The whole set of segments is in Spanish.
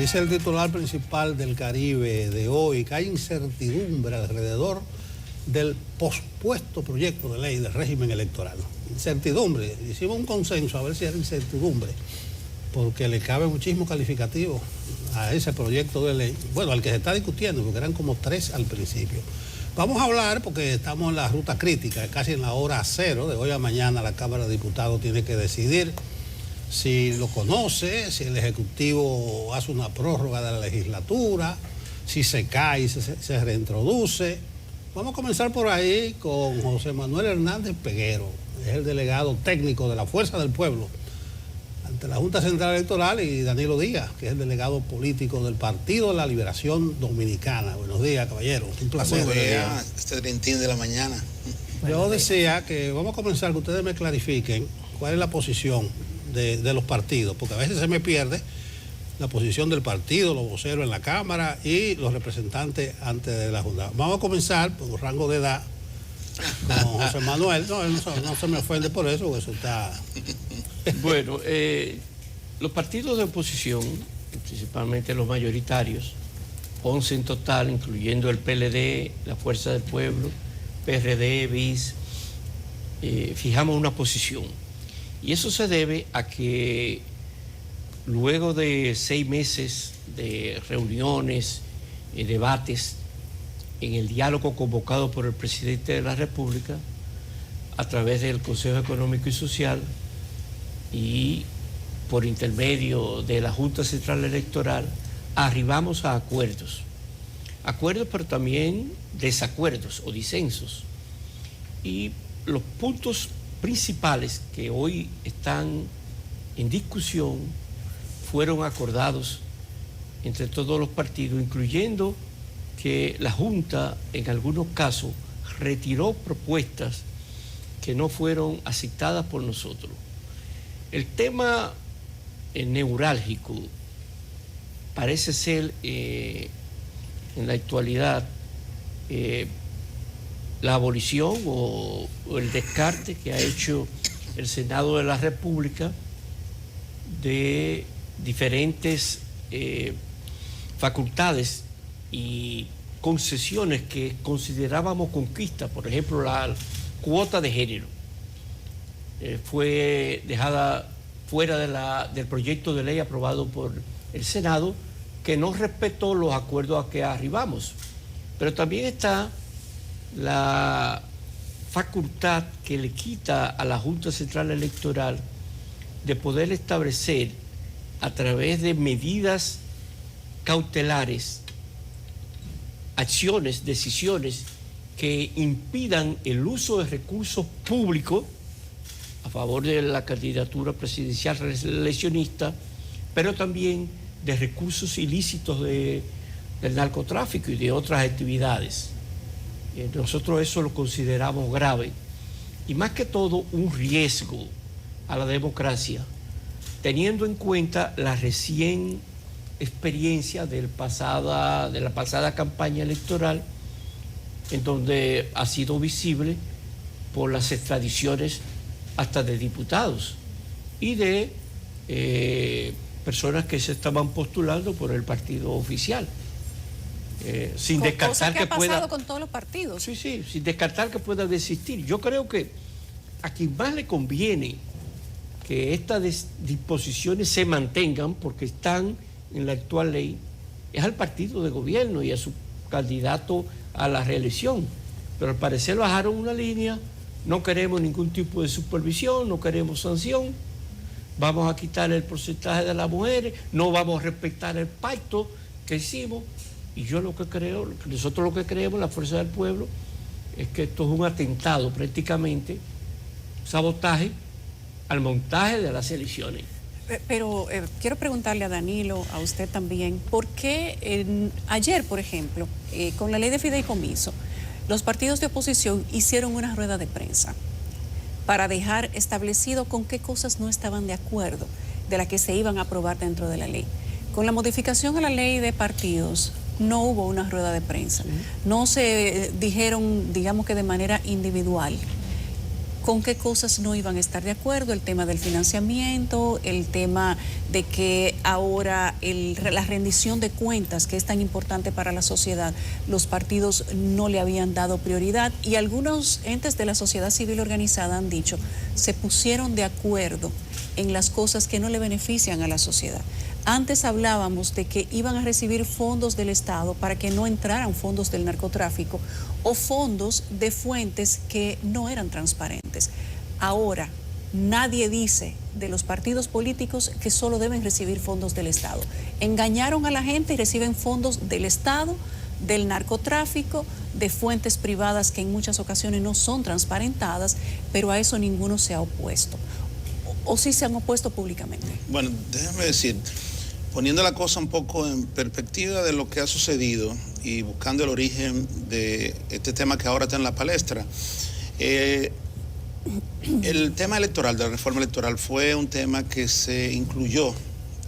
Dice el titular principal del Caribe de hoy que hay incertidumbre alrededor del pospuesto proyecto de ley del régimen electoral. Incertidumbre. Hicimos un consenso a ver si era incertidumbre, porque le cabe muchísimo calificativo a ese proyecto de ley. Bueno, al que se está discutiendo, porque eran como 3 al principio. Vamos a hablar, porque estamos en la ruta crítica, casi en la hora cero. De hoy a mañana la Cámara de Diputados tiene que decidir si lo conoce, si el Ejecutivo hace una prórroga de la legislatura, si se cae y se reintroduce. Vamos a comenzar por ahí con José Manuel Hernández Peguero, es el delegado técnico de la Fuerza del Pueblo ante la Junta Central Electoral, y Danilo Díaz, que es el delegado político del Partido de la Liberación Dominicana. Buenos días, caballero. Un placer. Buenos días, este trintín de la mañana. Yo decía que vamos a comenzar, que ustedes me clarifiquen cuál es la posición de los partidos, porque a veces se me pierde la posición del partido, los voceros en la Cámara y los representantes antes de la Junta. Vamos a comenzar por rango de edad con José Manuel. No, él no se me ofende por eso, porque eso está... Bueno, los partidos de oposición, principalmente los mayoritarios, 11 en total, incluyendo el PLD, la Fuerza del Pueblo, PRD, BIS, fijamos una posición. Y eso se debe a que luego de 6 meses de reuniones y debates en el diálogo convocado por el presidente de la República a través del Consejo Económico y Social y por intermedio de la Junta Central Electoral, arribamos a acuerdos, pero también desacuerdos o disensos. Y los puntos principales que hoy están en discusión fueron acordados entre todos los partidos, incluyendo que la Junta en algunos casos retiró propuestas que no fueron aceptadas por nosotros. El tema neurálgico parece ser en la actualidad la abolición o el descarte que ha hecho el Senado de la República de diferentes facultades y concesiones que considerábamos conquistas. Por ejemplo, la cuota de género fue dejada fuera del proyecto de ley aprobado por el Senado, que no respetó los acuerdos a que arribamos. Pero también está la facultad que le quita a la Junta Central Electoral de poder establecer a través de medidas cautelares acciones, decisiones que impidan el uso de recursos públicos a favor de la candidatura presidencial reeleccionista, pero también de recursos ilícitos del narcotráfico y de otras actividades. Nosotros eso lo consideramos grave y más que todo un riesgo a la democracia, teniendo en cuenta la recién experiencia de la pasada campaña electoral, en donde ha sido visible por las extradiciones hasta de diputados y de personas que se estaban postulando por el partido oficial. Sin descartar que pueda... ha pasado con todos los partidos. Sí, sin descartar que puedan existir. Yo creo que a quien más le conviene que estas disposiciones se mantengan, porque están en la actual ley, es al partido de gobierno y a su candidato a la reelección. Pero al parecer bajaron una línea: no queremos ningún tipo de supervisión, no queremos sanción, vamos a quitar el porcentaje de las mujeres, no vamos a respetar el pacto que hicimos. Y yo nosotros lo que creemos, la Fuerza del Pueblo, es que esto es un atentado prácticamente, sabotaje al montaje de las elecciones. Pero quiero preguntarle a Danilo, a usted también, ¿por qué ayer, por ejemplo, con la ley de fideicomiso, los partidos de oposición hicieron una rueda de prensa para dejar establecido con qué cosas no estaban de acuerdo de las que se iban a aprobar dentro de la ley? Con la modificación a la ley de partidos no hubo una rueda de prensa, no se dijeron, digamos que de manera individual con qué cosas no iban a estar de acuerdo, el tema del financiamiento, el tema de que ahora la rendición de cuentas, que es tan importante para la sociedad, los partidos no le habían dado prioridad, y algunos entes de la sociedad civil organizada han dicho, se pusieron de acuerdo en las cosas que no le benefician a la sociedad. Antes hablábamos de que iban a recibir fondos del Estado para que no entraran fondos del narcotráfico o fondos de fuentes que no eran transparentes. Ahora, nadie dice de los partidos políticos que solo deben recibir fondos del Estado. Engañaron a la gente y reciben fondos del Estado, del narcotráfico, de fuentes privadas que en muchas ocasiones no son transparentadas, pero a eso ninguno se ha opuesto. ¿O sí se han opuesto públicamente? Bueno, déjame decir, poniendo la cosa un poco en perspectiva de lo que ha sucedido y buscando el origen de este tema que ahora está en la palestra, el tema electoral, de la reforma electoral, fue un tema que se incluyó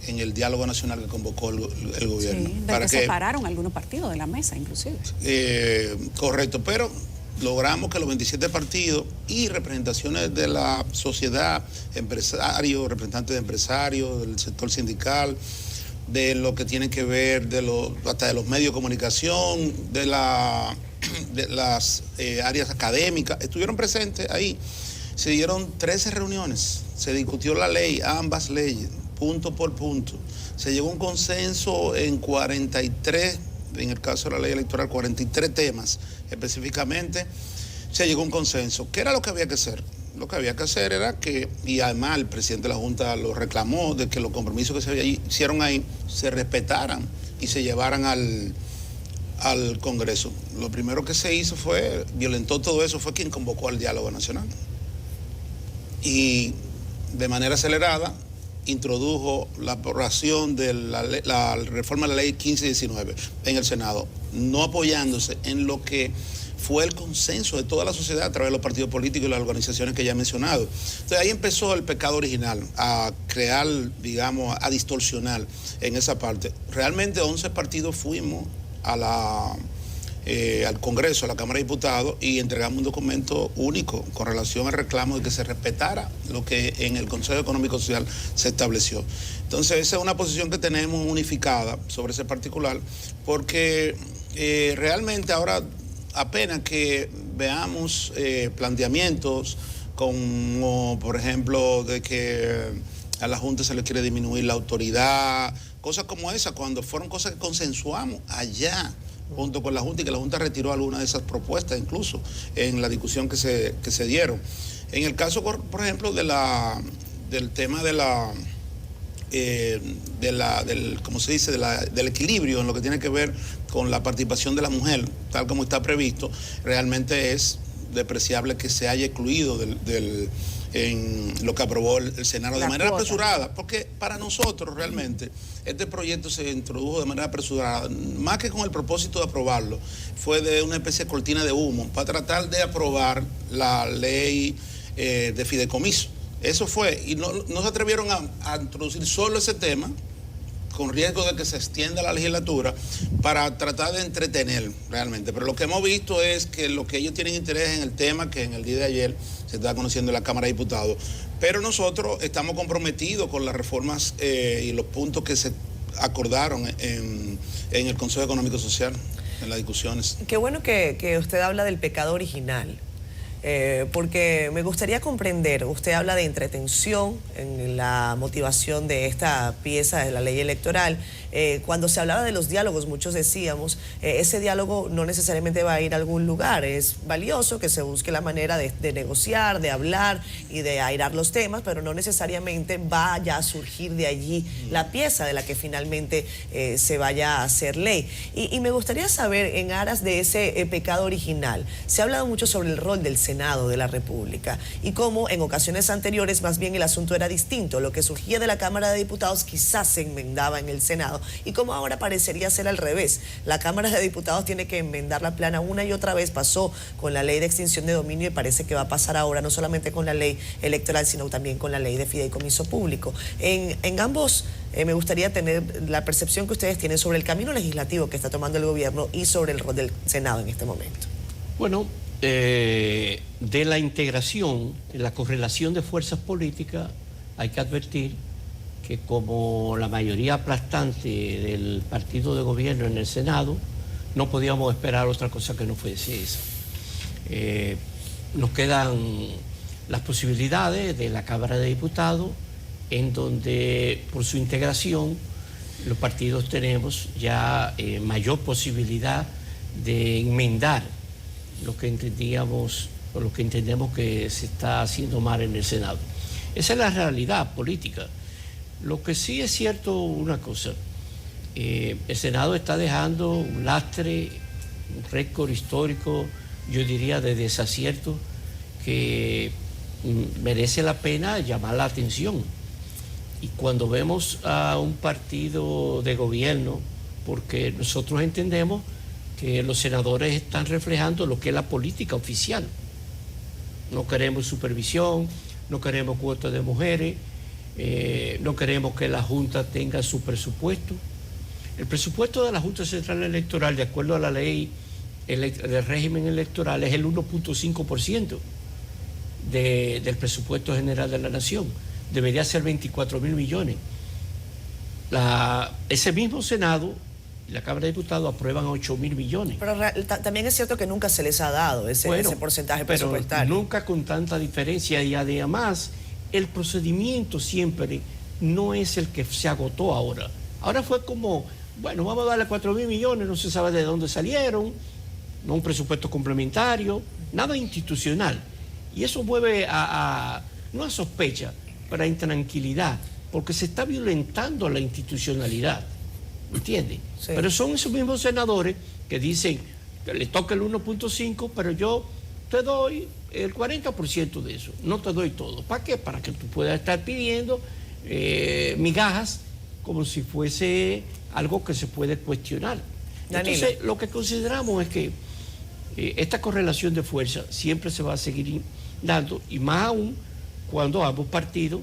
en el diálogo nacional que convocó el gobierno. Sí, de que separaron algunos partidos de la mesa, inclusive. Correcto, pero logramos que los 27 partidos y representaciones de la sociedad, empresarios, representantes de empresarios, del sector sindical, de lo que tiene que ver hasta de los medios de comunicación, de las áreas académicas, estuvieron presentes ahí. Se dieron 13 reuniones, se discutió la ley, ambas leyes, punto por punto. Se llegó a un consenso en 43, en el caso de la ley electoral, 43 temas específicamente. Se llegó a un consenso. ¿Qué era lo que había que hacer? Lo que había que hacer era que, y además el presidente de la Junta lo reclamó, de que los compromisos que se hicieron ahí se respetaran y se llevaran al Congreso. Lo primero que se hizo violentó todo eso, fue quien convocó al diálogo nacional. Y de manera acelerada introdujo la aprobación de la reforma de la ley 1519 en el Senado, no apoyándose en lo que fue el consenso de toda la sociedad a través de los partidos políticos y las organizaciones que ya he mencionado. Entonces ahí empezó el pecado original, a crear, digamos, a distorsionar en esa parte. Realmente 11 partidos fuimos al Congreso, a la Cámara de Diputados, y entregamos un documento único con relación al reclamo de que se respetara lo que en el Consejo Económico Social se estableció. Entonces esa es una posición que tenemos unificada sobre ese particular, porque realmente ahora apenas que veamos planteamientos como, por ejemplo, de que a la Junta se le quiere disminuir la autoridad, cosas como esa, cuando fueron cosas que consensuamos allá junto con la Junta, y que la Junta retiró algunas de esas propuestas incluso en la discusión que se dieron. En el caso, por ejemplo, del tema ¿cómo se dice?, del equilibrio en lo que tiene que ver con la participación de la mujer, tal como está previsto, realmente es despreciable que se haya excluido en lo que aprobó el Senado de manera apresurada, porque para nosotros realmente este proyecto se introdujo de manera apresurada, más que con el propósito de aprobarlo, fue de una especie de cortina de humo para tratar de aprobar la ley de fideicomiso. Eso fue, y no se atrevieron a introducir solo ese tema, con riesgo de que se extienda la legislatura, para tratar de entretener realmente. Pero lo que hemos visto es que lo que ellos tienen interés en el tema, que en el día de ayer se está conociendo en la Cámara de Diputados. Pero nosotros estamos comprometidos con las reformas y los puntos que se acordaron en el Consejo Económico Social, en las discusiones. Qué bueno que usted habla del pecado original. Porque me gustaría comprender, usted habla de entretención en la motivación de esta pieza de la ley electoral. Cuando se hablaba de los diálogos, muchos decíamos, ese diálogo no necesariamente va a ir a algún lugar, es valioso que se busque la manera de negociar, de hablar y de airar los temas, pero no necesariamente vaya a surgir de allí la pieza de la que finalmente se vaya a hacer ley. Y me gustaría saber, en aras de ese pecado original, se ha hablado mucho sobre el rol del Senado de la República y cómo en ocasiones anteriores más bien el asunto era distinto, lo que surgía de la Cámara de Diputados quizás se enmendaba en el Senado y cómo ahora parecería ser al revés. La Cámara de Diputados tiene que enmendar la plana una y otra vez, pasó con la ley de extinción de dominio y parece que va a pasar ahora no solamente con la ley electoral sino también con la ley de fideicomiso público. En ambos me gustaría tener la percepción que ustedes tienen sobre el camino legislativo que está tomando el gobierno y sobre el rol del Senado en este momento. Bueno, de la integración, de la correlación de fuerzas políticas, hay que advertir que como la mayoría aplastante del partido de gobierno en el Senado, no podíamos esperar otra cosa que no fuese esa. Nos quedan las posibilidades de la Cámara de Diputados, en donde por su integración los partidos tenemos ya mayor posibilidad de enmendar lo que entendíamos o lo que entendemos que se está haciendo mal en el Senado. Esa es la realidad política. Lo que sí es cierto una cosa, el Senado está dejando un lastre, un récord histórico, yo diría, de desacierto que merece la pena llamar la atención. Y cuando vemos a un partido de gobierno, porque nosotros entendemos que los senadores están reflejando lo que es la política oficial. No queremos supervisión, no queremos cuotas de mujeres, no queremos que la Junta tenga su presupuesto. El presupuesto de la Junta Central Electoral, de acuerdo a la ley del régimen electoral, es el 1.5% del presupuesto general de la Nación. Debería ser 24.000 millones. Ese mismo Senado y la Cámara de Diputados aprueban 8.000 millones. Pero también es cierto que nunca se les ha dado ese porcentaje presupuestario. Pero nunca con tanta diferencia, y además el procedimiento siempre no es el que se agotó ahora. Ahora fue como, bueno, vamos a darle 4.000 millones, no se sabe de dónde salieron, no un presupuesto complementario, nada institucional. Y eso mueve no a sospecha, pero a intranquilidad, porque se está violentando la institucionalidad, ¿entiendes? Sí. Pero son esos mismos senadores que dicen que le toca el 1.5, pero yo te doy el 40% de eso, no te doy todo. ¿Para qué? Para que tú puedas estar pidiendo migajas como si fuese algo que se puede cuestionar. Danilo. Entonces, lo que consideramos es que esta correlación de fuerza siempre se va a seguir dando, y más aún cuando ambos partidos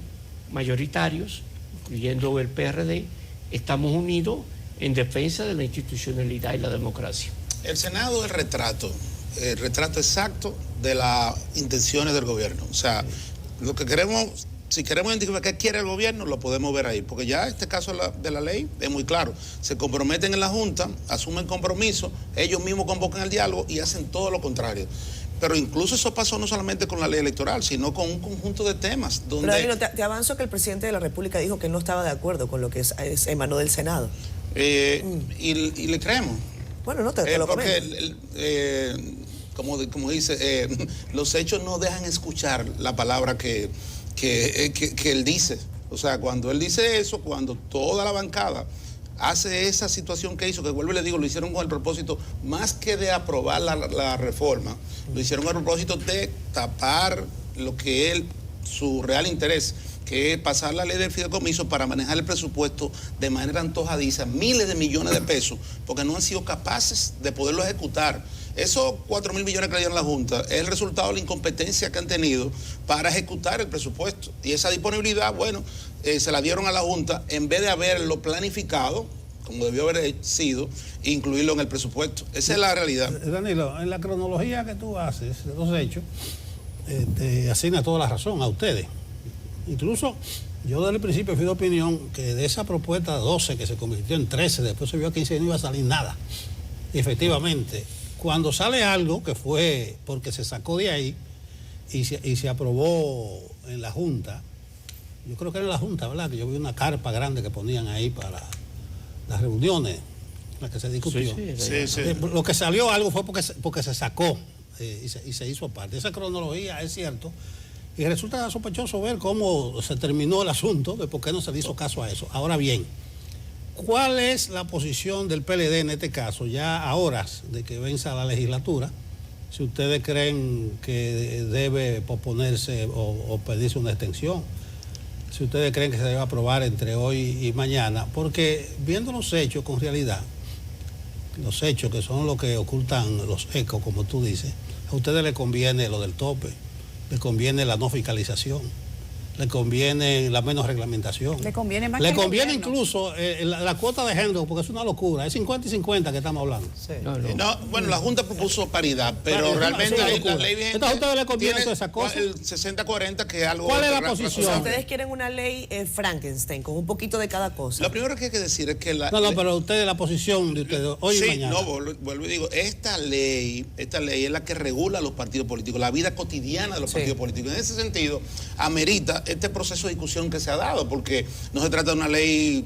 mayoritarios, incluyendo el PRD, estamos unidos en defensa de la institucionalidad y la democracia. El Senado es el retrato exacto de las intenciones del gobierno. O sea, lo que queremos, si queremos identificar qué quiere el gobierno, lo podemos ver ahí, porque ya este caso de la ley es muy claro. Se comprometen en la Junta, asumen compromiso, ellos mismos convocan el diálogo y hacen todo lo contrario. Pero incluso eso pasó no solamente con la ley electoral, sino con un conjunto de temas. Donde... Pero te avanzo que el presidente de la República dijo que no estaba de acuerdo con lo que emanó del Senado. Y le creemos. Bueno, no te lo comento. Porque, como dice, los hechos no dejan escuchar la palabra que él dice. O sea, cuando él dice eso, cuando toda la bancada hace esa situación que hizo, que vuelvo y le digo, lo hicieron con el propósito, más que de aprobar la reforma, lo hicieron con el propósito de tapar lo que es su real interés, que es pasar la ley del fideicomiso para manejar el presupuesto de manera antojadiza, miles de millones de pesos, porque no han sido capaces de poderlo ejecutar. Esos 4.000 millones que le dieron a la Junta es el resultado de la incompetencia que han tenido para ejecutar el presupuesto. Y esa disponibilidad, bueno, se la dieron a la Junta en vez de haberlo planificado, como debió haber sido, incluirlo en el presupuesto. Esa es la realidad. Danilo, en la cronología que tú haces de los hechos, te asigna toda la razón a ustedes. Incluso yo desde el principio fui de opinión que de esa propuesta 12 que se convirtió en 13, después se vio que no iba a salir nada. Y efectivamente, cuando sale algo que fue porque se sacó de ahí y se aprobó en la Junta, yo creo que era en la Junta, ¿verdad? Que yo vi una carpa grande que ponían ahí para las reuniones, las que se discutió. Sí. Lo que salió algo fue porque se sacó y se hizo parte. Esa cronología es cierto. Y resulta sospechoso ver cómo se terminó el asunto, de por qué no se le hizo caso a eso. Ahora bien, ¿cuál es la posición del PLD en este caso, ya a horas de que venza la legislatura? Si ustedes creen que debe posponerse o pedirse una extensión, si ustedes creen que se debe aprobar entre hoy y mañana, porque viendo los hechos con realidad, los hechos que son los que ocultan los ecos, como tú dices, a ustedes les conviene lo del tope, les conviene la no fiscalización, le conviene la menos reglamentación. Le conviene más Le que el conviene gobierno. incluso la cuota de género, porque es una locura. Es 50 y 50 que estamos hablando. Sí. No, bueno, la Junta propuso paridad, pero Pero realmente es una la locura. ley vigente Esta Junta le conviene tiene todas esas cosas. el 60-40, que es algo... ¿Cuál es la de posición? O sea, razonable. ustedes quieren una ley Frankenstein con un poquito de cada cosa. Lo primero que hay que decir es que la... No, pero ustedes, la posición de ustedes, hoy y Sí, mañana. no, vuelvo y digo, esta ley es la que regula los partidos políticos, la vida cotidiana de los Sí. partidos políticos. En ese sentido, amerita este proceso de discusión que se ha dado, porque no se trata de una ley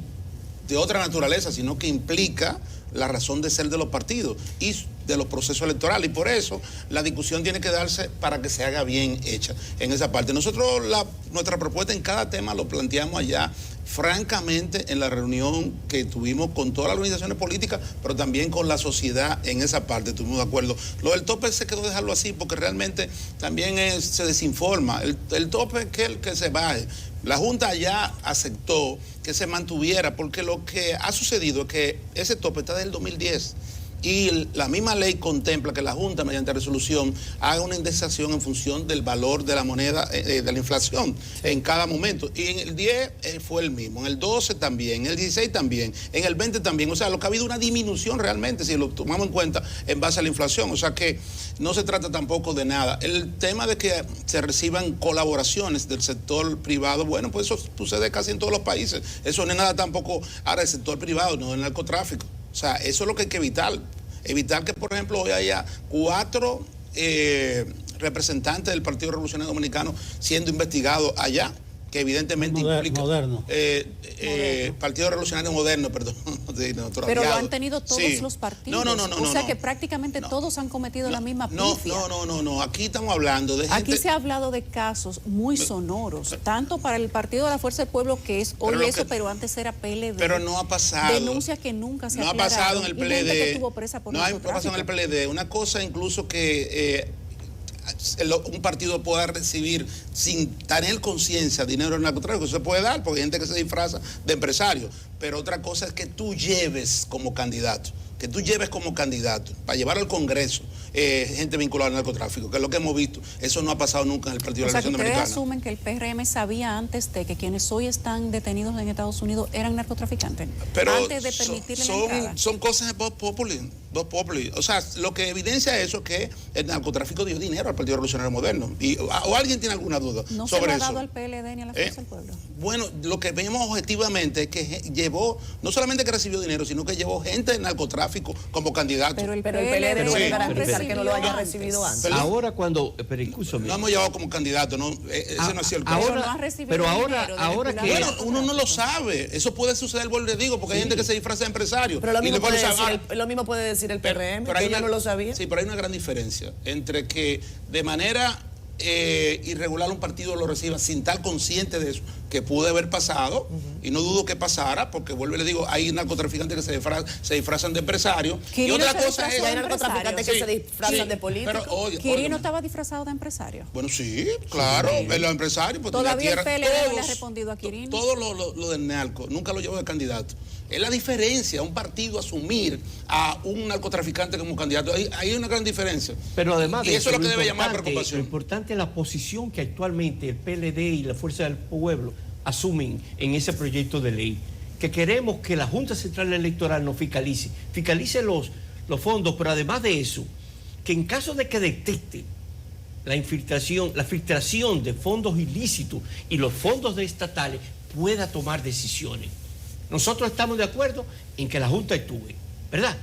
de otra naturaleza, sino que implica la razón de ser de los partidos y de los procesos electorales, y por eso la discusión tiene que darse para que se haga bien hecha en esa parte. Nosotros nuestra propuesta en cada tema lo planteamos allá francamente en la reunión que tuvimos con todas las organizaciones políticas, pero también con la sociedad en esa parte, estuvimos de acuerdo. Lo del tope se quedó dejarlo así porque realmente también se desinforma. El tope es que se baje. La Junta ya aceptó que se mantuviera, porque lo que ha sucedido es que ese tope está desde el 2010. Y la misma ley contempla que la Junta, mediante resolución, haga una indexación en función del valor de la moneda, de la inflación, en cada momento. Y en el 10 fue el mismo, en el 12 también, en el 16 también, en el 20 también. O sea, lo que ha habido una disminución realmente, si lo tomamos en cuenta, en base a la inflación. O sea que no se trata tampoco de nada. El tema de que se reciban colaboraciones del sector privado, bueno, pues eso sucede casi en todos los países. Eso no es nada tampoco ahora del sector privado, no del narcotráfico. O sea, eso es lo que hay que evitar. Evitar que, por ejemplo, hoy haya 4 representantes del Partido Revolucionario Dominicano siendo investigados allá, que evidentemente implica... Moderno. Partido Revolucionario Moderno, perdón. Pero lo han tenido todos los partidos. No. O sea que prácticamente todos han cometido la misma pifia. No. Aquí estamos hablando de gente... Aquí se ha hablado de casos muy sonoros, tanto para el Partido de la Fuerza del Pueblo, que es hoy pero antes era PLD. Pero no ha pasado. Denuncias que nunca se no ha aclararon. pasado en el Y gente PLD. que estuvo presa por no ha pasado en el PLD. Una cosa incluso que un partido pueda recibir sin tener conciencia dinero del narcotráfico, eso se puede dar porque hay gente que se disfraza de empresario, pero otra cosa es que tú lleves como candidato para llevar al Congreso gente vinculada al narcotráfico, que es lo que hemos visto. Eso no ha pasado nunca en el Partido de la Revolución Dominicana. Dominicana. ¿Asumen que el PRM sabía antes de que quienes hoy están detenidos en Estados Unidos eran narcotraficantes? Pero antes de permitirle la entrada. son cosas de voz populi. O sea, lo que evidencia eso es que el narcotráfico dio dinero al Partido Revolucionario Moderno. ¿O alguien tiene alguna duda ¿No sobre se lo ha eso? dado al PLD ni a la Fuerza del Pueblo? Bueno, lo que vemos objetivamente es que llevó, no solamente que recibió dinero, sino que llevó gente del narcotráfico como candidato. Pero el PLD PLD puede sí, garantizar que no lo haya recibido antes. Perdón. Ahora cuando, pero escúchame. No hemos llevado como candidato, no, ese no ha sido el caso. Pero no ha recibido dinero de Bueno, uno no lo sabe. Eso puede suceder, vuelvo y le digo, porque hay gente que se disfraza de empresario. Pero lo y mismo, después puede lo decir sabe. lo mismo puede decir el PRM, Pero que hay ella no lo sabía. Sí, pero hay una gran diferencia entre que de manera irregular un partido lo reciba sin estar consciente de eso, que pudo haber pasado, y no dudo que pasara, porque vuelvo y le digo, hay narcotraficantes que se disfrazan de empresarios. Y Quirino otra se cosa es... disfrazó Y hay narcotraficantes que Sí, se disfrazan sí, de políticos. pero, oye, Quirino estaba disfrazado de empresario. bueno, sí, claro, los empresarios. Pues, Todavía tenía el tierra, PLD no le ha respondido a Quirino. Todo lo del narco, nunca lo llevó de candidato. Es la diferencia, un partido asumir a un narcotraficante como candidato. Ahí hay una gran diferencia. Pero además y eso es lo que debe llamar Lo preocupación. importante es la posición que actualmente el PLD y la Fuerza del Pueblo asumen en ese proyecto de ley. Que queremos que la Junta Central Electoral nos fiscalice los fondos, pero además de eso, que en caso de que detecte la filtración de fondos ilícitos y los fondos estatales, pueda tomar decisiones. Nosotros estamos de acuerdo en que la Junta actúe, ¿verdad?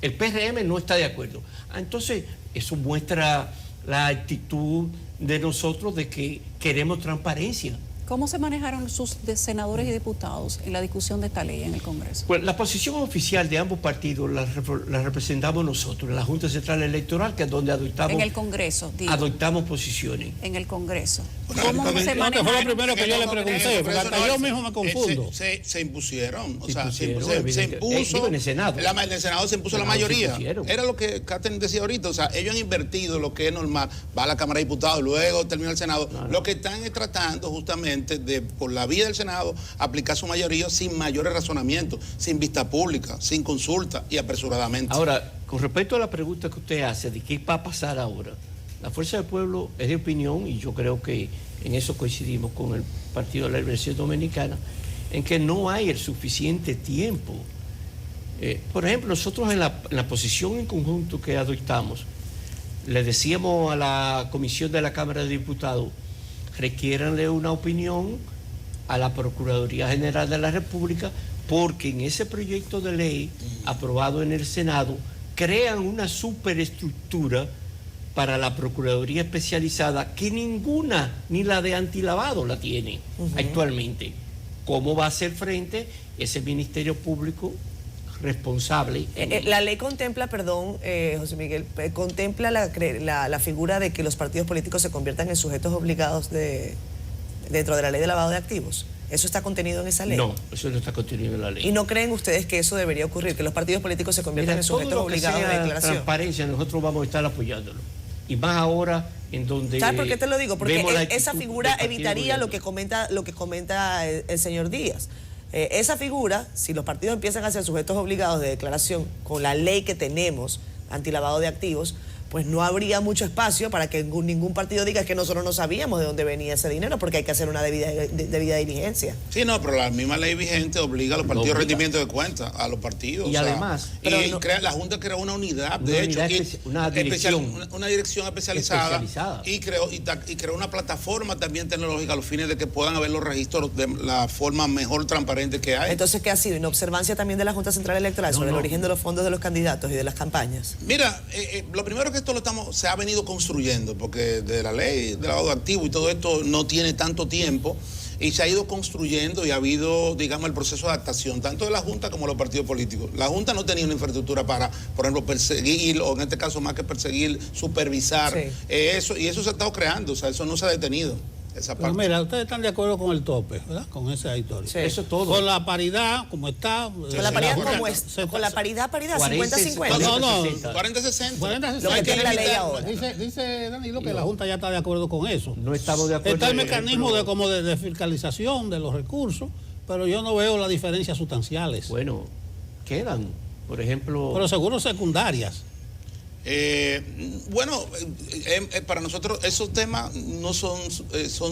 El PRM no está de acuerdo. Entonces, eso muestra la actitud de nosotros de que queremos transparencia. ¿Cómo se manejaron sus senadores y diputados en la discusión de esta ley en el Congreso? Pues la posición oficial de ambos partidos la representamos nosotros, en la Junta Central Electoral, que es donde adoptamos... En el Congreso, digo. Adoptamos posiciones. En el Congreso. Porque ¿Cómo no, se que fue lo manejaron? primero que yo le pregunté, porque hasta yo mismo me confundo. Se impusieron, o sea, se evidente. impuso. Digo, en el Senado. En el Senado se impuso la Senado se mayoría. impusieron. Era lo que Catherine decía ahorita, o sea, ellos han invertido lo que es normal. Va a la Cámara de Diputados, luego termina el Senado. Lo que están es tratando justamente de, por la vía del Senado, aplicar su mayoría sin mayores razonamientos, sin vista pública, sin consulta y apresuradamente. Ahora, con respecto a la pregunta que usted hace de qué va a pasar ahora, La Fuerza del Pueblo es de opinión, y yo creo que en eso coincidimos con el Partido de la Liberación Dominicana, en que no hay el suficiente tiempo. Por ejemplo, nosotros en la posición en conjunto que adoptamos, le decíamos a la Comisión de la Cámara de Diputados, requiéranle una opinión a la Procuraduría General de la República, porque en ese proyecto de ley aprobado en el Senado crean una superestructura para la Procuraduría Especializada que ninguna, ni la de antilavado, la tiene actualmente. ¿Cómo va a hacer frente ese Ministerio Público responsable? La ley contempla, perdón, José Miguel, contempla la figura de que los partidos políticos se conviertan en sujetos obligados dentro de la ley de lavado de activos. ¿Eso está contenido en esa ley? No, eso no está contenido en la ley. ¿Y no creen ustedes que eso debería ocurrir, que los partidos políticos se conviertan en sujetos obligados de declaración? Transparencia, nosotros vamos a estar apoyándolo. Y más ahora en donde... ¿Sabes por qué te lo digo? Porque esa figura evitaría lo que comenta el señor Díaz. Esa figura, si los partidos empiezan a ser sujetos obligados de declaración con la ley que tenemos, antilavado de activos, pues no habría mucho espacio para que ningún partido diga que nosotros no sabíamos de dónde venía ese dinero, porque hay que hacer una debida diligencia. Sí, no, pero la misma ley vigente obliga a los partidos a rendimiento de cuentas, a los partidos. Y además... la Junta creó una unidad, de hecho, una dirección especializada. Y creó una plataforma también tecnológica a los fines de que puedan haber los registros de la forma mejor transparente que hay. Entonces, ¿qué ha sido? ¿Inobservancia también de la Junta Central Electoral sobre el origen de los fondos de los candidatos y de las campañas? Mira, lo primero que esto se ha venido construyendo, porque de la ley de lavado de activos y todo esto no tiene tanto tiempo, y se ha ido construyendo y ha habido, digamos, el proceso de adaptación, tanto de la Junta como de los partidos políticos. La Junta no tenía una infraestructura para, por ejemplo, perseguir, o en este caso más que perseguir, supervisar eso, y eso se ha estado creando, o sea, eso no se ha detenido. Esa parte. Pero mira, ustedes están de acuerdo con el tope, ¿verdad? Con esa historia. Sí. Eso es todo. Con la paridad, como está. Con la paridad, ¿cómo es? Con la paridad, 50-50. No, 40-60. Lo que tiene la ley ahora. Dice Danilo que la Junta ya está de acuerdo con eso. No estamos de acuerdo. Está el mecanismo de fiscalización de los recursos, pero yo no veo las diferencias sustanciales. Bueno, quedan, por ejemplo... Pero seguro secundarias. Para nosotros esos temas no son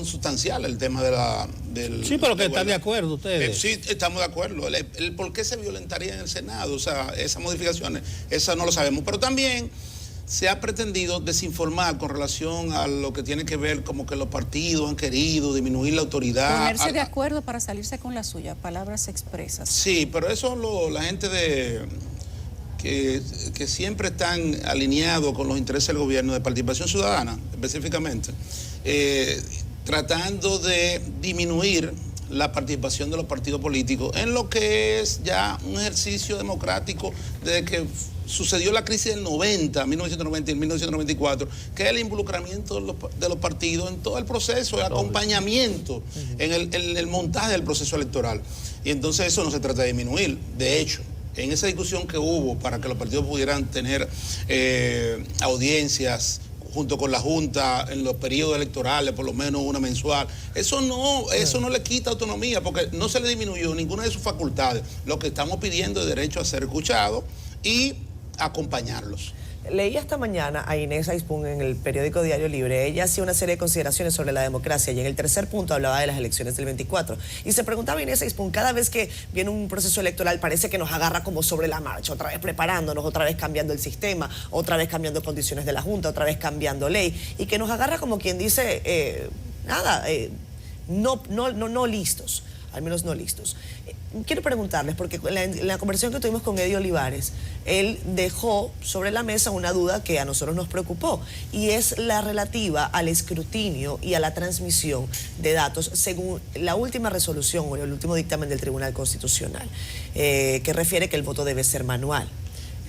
sustanciales, el tema del... Sí, pero que están de acuerdo ustedes. Sí, estamos de acuerdo. El por qué se violentaría en el Senado, o sea, esas modificaciones, eso no lo sabemos. Pero también se ha pretendido desinformar con relación a lo que tiene que ver como que los partidos han querido disminuir la autoridad. Ponerse de acuerdo para salirse con la suya, palabras expresas. Sí, pero eso la gente que siempre están alineados con los intereses del gobierno, de participación ciudadana específicamente, tratando de disminuir la participación de los partidos políticos en lo que es ya un ejercicio democrático desde que sucedió la crisis del 1990 y 1994, que es el involucramiento de los partidos en todo el proceso, el acompañamiento en el montaje del proceso electoral. Y entonces eso no se trata de disminuir, de hecho. En esa discusión que hubo para que los partidos pudieran tener audiencias junto con la Junta en los periodos electorales, por lo menos una mensual, eso no le quita autonomía, porque no se le disminuyó ninguna de sus facultades. Lo que estamos pidiendo es derecho a ser escuchados y acompañarlos. Leí esta mañana a Inés Ayspun en el periódico Diario Libre. Ella hacía una serie de consideraciones sobre la democracia y en el tercer punto hablaba de las elecciones del 24. Y se preguntaba Inés Ayspun, cada vez que viene un proceso electoral parece que nos agarra como sobre la marcha, otra vez preparándonos, otra vez cambiando el sistema, otra vez cambiando condiciones de la Junta, otra vez cambiando ley, y que nos agarra como quien dice, no listos, al menos no listos. Quiero preguntarles, porque en la conversación que tuvimos con Eddie Olivares, él dejó sobre la mesa una duda que a nosotros nos preocupó, y es la relativa al escrutinio y a la transmisión de datos según la última resolución o el último dictamen del Tribunal Constitucional, que refiere que el voto debe ser manual,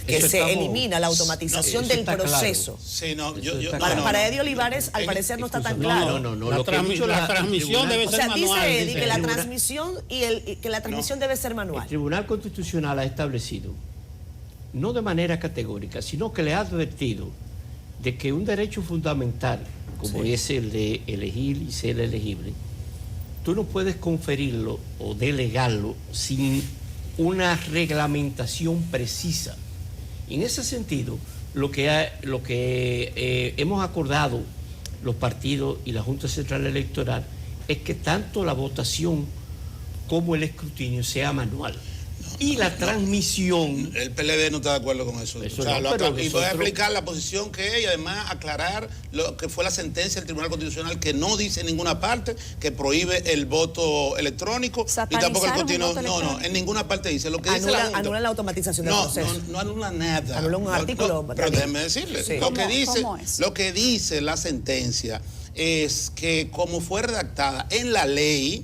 que se elimina la automatización del proceso. Claro. Sí, para Eddie Olivares, al parecer no está tan claro. La transmisión debe ser manual. O sea, dice Eddie que la transmisión que la transmisión debe ser manual. El Tribunal Constitucional ha establecido, no de manera categórica, sino que le ha advertido de que un derecho fundamental, como es el de elegir y ser elegible, tú no puedes conferirlo o delegarlo sin una reglamentación precisa. En ese sentido, lo que hemos acordado los partidos y la Junta Central Electoral es que tanto la votación como el escrutinio sea manual. Y la transmisión... El PLD no está de acuerdo con eso. Eso O sea, no, pero y voy a nosotros- explicar la posición que es y además aclarar lo que fue la sentencia del Tribunal Constitucional, que no dice en ninguna parte que prohíbe el voto electrónico y tampoco el ¿Satanizaron el continuo. voto No, electrónico? en ninguna parte dice. Lo que dice la Junta, Anula la automatización del proceso. no anula nada. Anula un artículo, pero Daniel. déjeme decirle, Sí. ¿Cómo es? lo que dice la sentencia es que como fue redactada en la ley,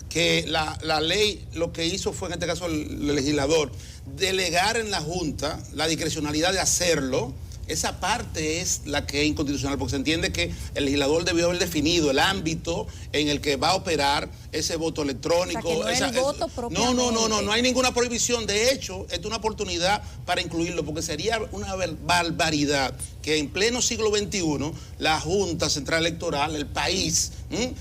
que la ley lo que hizo fue, en este caso el legislador, delegar en la Junta la discrecionalidad de hacerlo. Esa parte es la que es inconstitucional, porque se entiende que el legislador debió haber definido el ámbito en el que va a operar ese voto electrónico. O sea, que no el voto propiamente. No hay ninguna prohibición. De hecho, es una oportunidad para incluirlo, porque sería una barbaridad que en pleno siglo XXI la Junta Central Electoral, el país,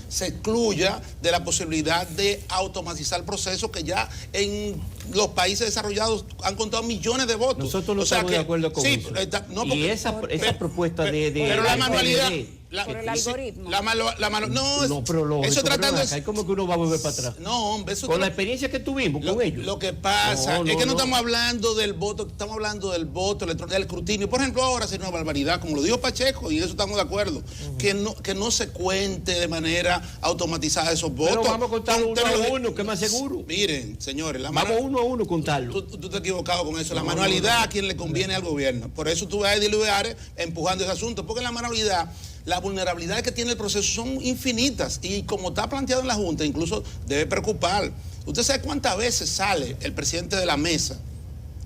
se excluya de la posibilidad de automatizar procesos que ya en los países desarrollados han contado millones de votos. Nosotros no O sea estamos que- de acuerdo con sí, eso. no, Y porque- esa pero- propuesta de pero la del manualidad... PLD, Por el algoritmo. No, pero lógico, eso pero tratando... ven acá, ¿y cómo que uno va a volver para atrás? No, hombre, eso... Con la experiencia que tuvimos con ellos. Lo que pasa No, es que no no. estamos hablando del voto, estamos hablando del voto electrónico, del escrutinio. Por ejemplo, ahora sería una barbaridad, como lo dijo Pacheco, y eso estamos de acuerdo, que no se cuente de manera automatizada esos votos. Pero vamos a contar Con uno a tecnología- uno, que es más seguro. Miren, señores, Vamos uno a uno a contarlo. Tú te has equivocado con eso. La manualidad a quien le conviene al gobierno. Por eso tú ves a Eddie Lugares empujando ese asunto, porque la manualidad, las vulnerabilidades que tiene el proceso son infinitas y como está planteado en la Junta, incluso debe preocupar. ¿Usted sabe cuántas veces sale el presidente de la mesa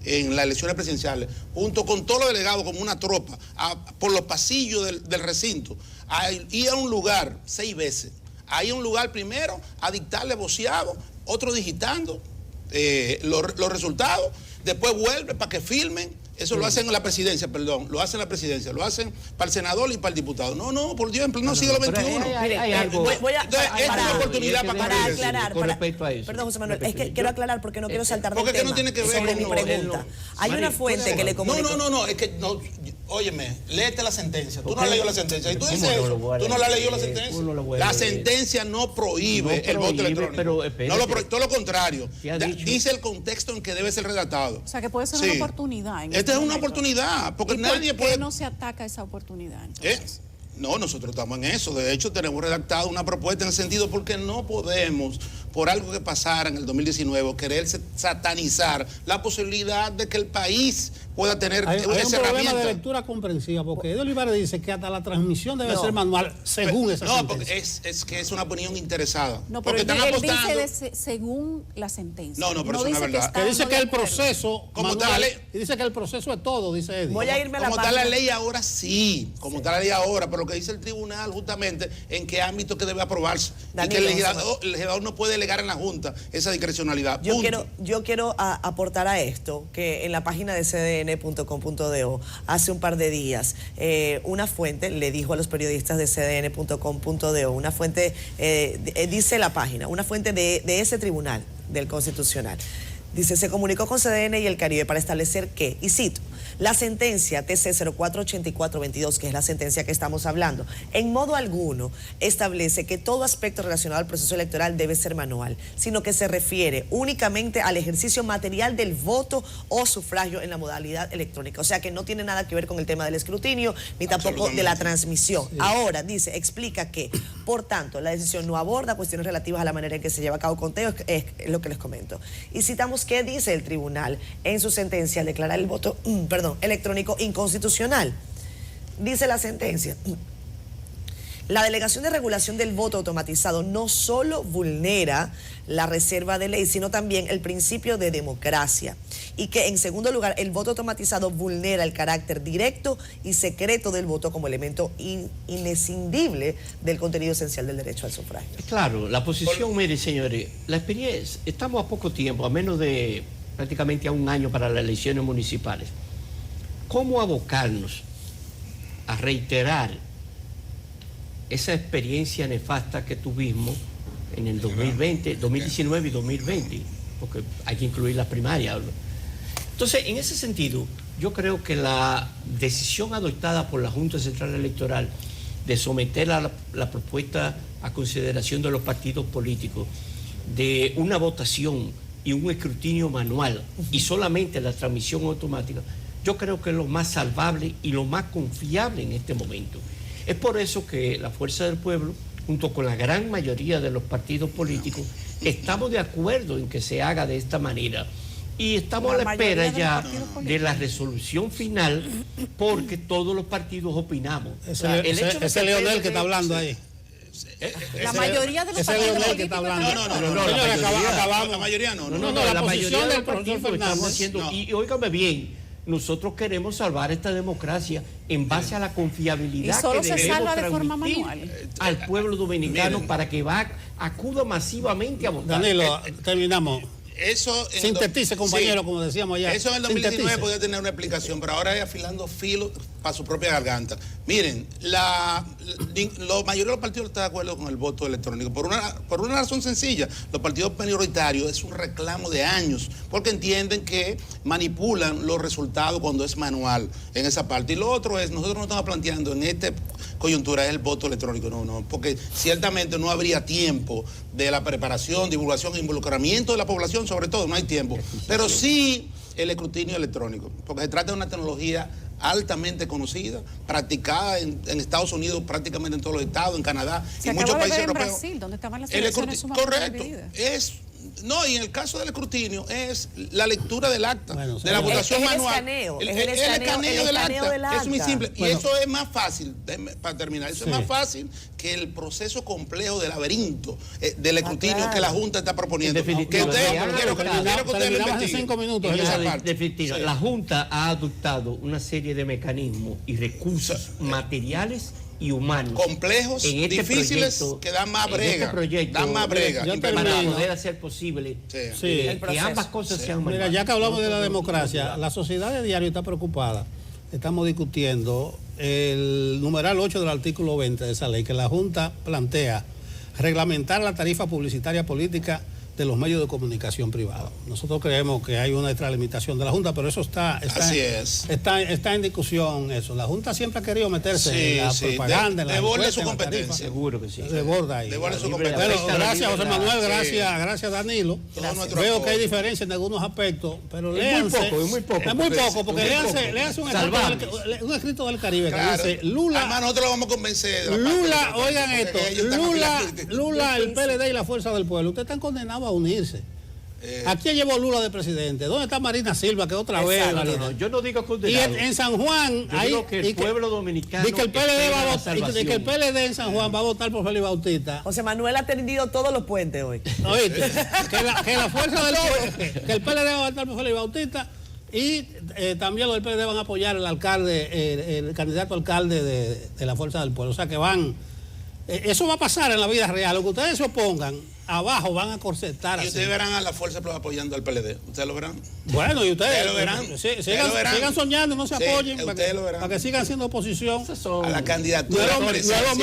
en las elecciones presidenciales, junto con todos los delegados como una tropa, por los pasillos del recinto, a ir a un lugar 6 veces? A ir a un lugar primero a dictarle voceado, otro digitando los resultados, después vuelve para que filmen. Eso lo hacen en la presidencia, perdón, lo hacen en la presidencia, lo hacen para el senador y para el diputado. No, por Dios, en pleno siglo XXI. Hay algo. Voy a Entonces, esta es una oportunidad para para corregir. aclarar. con respecto a eso. Perdón, José Manuel, es que Respecto. quiero aclarar porque no quiero saltar del Porque es que tema. no tiene que ver sobre con mi no, pregunta. Hay María, una fuente que le comunicó. No, es que no, óyeme, léete la sentencia. Tú no Ok. has leído la sentencia. Y tú dices ¿Cómo no eso, lo voy a tú no la has leer? leído la sentencia. ¿Cómo no lo voy a La leer? sentencia no prohíbe No el voto prohíbe, electrónico. pero espérate. No lo prohíbe, todo lo contrario. ¿Qué ha dicho? Dice el contexto en que debe ser redactado. O sea, que puede ser Sí. una oportunidad. En Esta este es una momento. oportunidad, porque ¿Y nadie por qué puede... no se ataca esa oportunidad, ¿Eh? entonces? No, nosotros estamos en eso. De hecho, tenemos redactado una propuesta en el sentido porque no podemos, por algo que pasara en el 2019, querer satanizar la posibilidad de que el país pueda tener Hay un esa problema herramienta. de lectura comprensiva, porque Eddie Olivares dice que hasta la transmisión debe No. ser manual, según esa No, sentencia. porque es que es una opinión interesada. No, pero porque él, están él dice apostando... según la sentencia. No, pero eso no es dice verdad. está Que dice no que de el acuerdo. proceso Como manual, tal, y dice que el proceso es todo, dice Eddie. Voy a irme a la Como está la página. ley ahora, sí. Como está la ley ahora, pero lo que dice el tribunal justamente en qué ámbito que debe aprobarse. Y que Danilo, el legislador no puede delegar en la Junta esa discrecionalidad. Yo Punto. quiero aportar a esto, que en la página de cdn.com.do hace un par de días una fuente le dijo a los periodistas de cdn.com.do, una fuente, dice la página, una fuente de ese tribunal del Constitucional. Dice, se comunicó con CDN y el Caribe para establecer que, y cito, la sentencia TC 048422, que es la sentencia que estamos hablando, en modo alguno establece que todo aspecto relacionado al proceso electoral debe ser manual, sino que se refiere únicamente al ejercicio material del voto o sufragio en la modalidad electrónica. O sea que no tiene nada que ver con el tema del escrutinio, ni tampoco de la transmisión. Ahora, dice, explica que, por tanto, la decisión no aborda cuestiones relativas a la manera en que se lleva a cabo conteo, es lo que les comento. Y citamos qué dice el tribunal en su sentencia al declarar el voto, electrónico inconstitucional. Dice la sentencia, la delegación de regulación del voto automatizado no solo vulnera la reserva de ley, sino también el principio de democracia. Y que, en segundo lugar, el voto automatizado vulnera el carácter directo y secreto del voto como elemento inescindible del contenido esencial del derecho al sufragio. Claro, la posición, mire, señores, la experiencia, estamos a poco tiempo, a menos de prácticamente a un año para las elecciones municipales. ¿Cómo abocarnos a reiterar esa experiencia nefasta que tuvimos en el 2020, 2019 y 2020? Porque hay que incluir las primarias. Entonces, en ese sentido, Yo creo que la decisión adoptada por la Junta Central Electoral de someter a la propuesta a consideración de los partidos políticos de una votación y un escrutinio manual y solamente la transmisión automática, yo creo que es lo más salvable y lo más confiable en este momento. Es por eso que la Fuerza del Pueblo, junto con la gran mayoría de los partidos políticos, estamos de acuerdo en que se haga de esta manera. Y estamos a la espera ya de la resolución final, porque todos los partidos opinamos. Ese Leonel que está hablando ahí. La mayoría de los partidos Leonel que está hablando. La mayoría no. La mayoría del partido estamos haciendo. Y óigame bien, nosotros queremos salvar esta democracia en base a la confiabilidad y solo que se debemos salva de transmitir forma manual al pueblo dominicano para que acuda masivamente a votar. Danilo, terminamos. Eso sintetice, compañero, como decíamos allá. Eso en el 2019 podía tener una explicación, pero ahora es afilando filo para su propia garganta. Miren, la mayoría de los partidos están de acuerdo con el voto electrónico. Por una razón sencilla, los partidos minoritarios es un reclamo de años, porque entienden que manipulan los resultados cuando es manual en esa parte. Y lo otro es, nosotros no estamos planteando en esta coyuntura es el voto electrónico, no, porque ciertamente no habría tiempo de la preparación, divulgación e involucramiento de la población, sobre todo, no hay tiempo. Pero sí el escrutinio electrónico, porque se trata de una tecnología altamente conocida, practicada en Estados Unidos, prácticamente en todos los estados, en Canadá, y en muchos países europeos. En Brasil, donde estaban las elecciones correcto, no, y en el caso del escrutinio es la lectura del acta, de la votación manual. El escaneo del acta. Es muy simple. Y eso es más fácil, para terminar, eso es más fácil que el proceso complejo de laberinto del escrutinio que la Junta está proponiendo. Quiero que ustedes lo 5 minutos en esa parte. Definitiva. La Junta ha adoptado una serie de mecanismos y recursos materiales y humanos complejos, difíciles, que dan más brega, para poder hacer posible que ambas cosas sean manuales. Mira, ya que hablamos de la democracia, la sociedad de diario está preocupada. Estamos discutiendo el numeral 8 del artículo 20 de esa ley, que la Junta plantea reglamentar la tarifa publicitaria política de los medios de comunicación privados. Nosotros creemos que hay una extralimitación de la Junta, pero eso está en discusión eso. La Junta siempre ha querido meterse en la propaganda, en la encuesta, su competencia. Seguro que sí. Desborda ahí. Su competencia. Bueno, gracias José Manuel, gracias Danilo. Veo que hay diferencia en algunos aspectos, pero léanse. Es muy poco, porque léanse un escrito del Caribe que dice Lula. Además, nosotros lo vamos a convencer. Lula, oigan esto, Lula, el PLD y la Fuerza del Pueblo, ustedes están condenados a unirse. ¿A quién llevó Lula de presidente? ¿Dónde está Marina Silva, que otra vez? Yo no digo condenado. Y en San Juan, digo que el pueblo dominicano. Y que el PLD va a votar, y que el PLD en San Juan va a votar por Félix Bautista. José Manuel ha tendido todos los puentes hoy. Oíste, que la Fuerza del Pueblo, que el PLD va a votar por Félix Bautista. Y también los del PLD van a apoyar al alcalde, el candidato alcalde de la Fuerza del Pueblo. O sea que van. Eso va a pasar en la vida real. Lo que ustedes se opongan, abajo van a corsetar. Y ustedes verán a la Fuerza apoyando al PLD. ¿Ustedes lo verán? Bueno, y ustedes lo verán. Sigan soñando, no se apoyen, para que sigan siendo oposición. A la candidatura. No es lo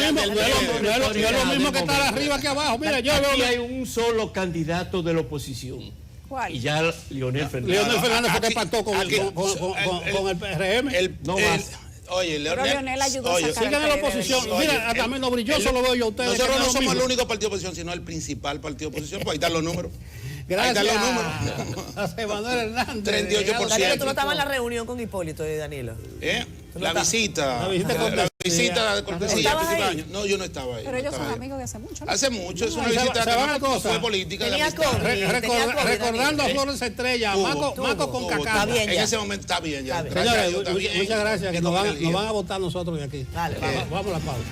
mismo que estar arriba que abajo. Mira, aquí hay un solo candidato de la oposición. ¿Cuál? Y ya Leonel Fernández. Leonel Fernández fue que pactó con el PRM. No más. Oye, Leonel ayudó a sacar sigan en la oposición. Mira, también lo brilloso lo veo yo a ustedes. Nosotros no somos el único partido de oposición, sino el principal partido de oposición. Pues ahí están los números. Gracias. Ahí están los números. José Manuel Hernández. 38%. Danilo, tú no estabas en la reunión con Hipólito y Danilo. La visita de cortesía. No, yo no estaba ahí. Pero ellos son amigos de hace mucho, ¿no? Hace mucho, es una visita que no fue política. Recordando a Flores Estrella, Maco con Cacao. En ese momento está bien ya. Señores, muchas gracias, que nos van a votar nosotros de aquí. Vale, vamos a la pausa.